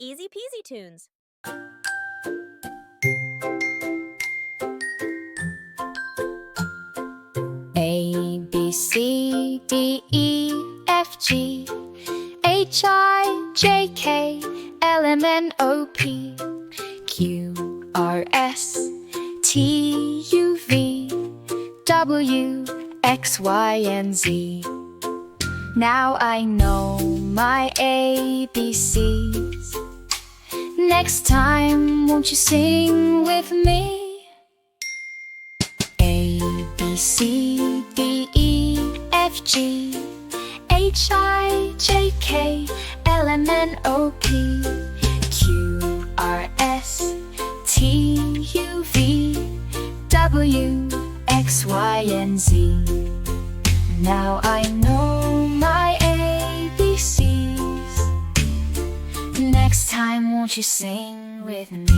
easy peasy tunes. A, B, C, D, E, F, G, H, I, J, K, L, M, N, O, P, Q, R, S, T, U, V, W, X, Y, and Z. Now I know my ABCs. Next time, won't you sing with me? A, B, C, D, E, F, G, H, I, J, K, L, M, N, O, P, Q, R, S, T, U, V, W, X, Y, and Z. Now I know my ABCs. Next time, won't you sing with me?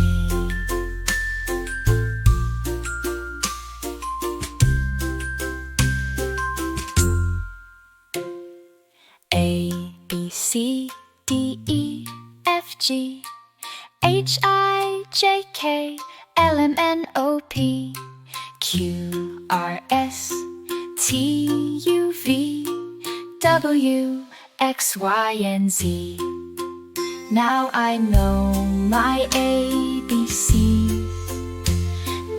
A, B, C, D, E, F, G, H, I, J, K, L, M, N, O, P, Q, R, S, T, U, V, W, X, Y, and Z. Now I know my ABCs.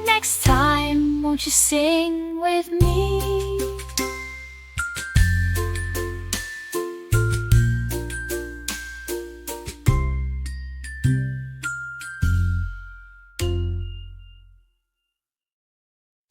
Next time, won't you sing with me?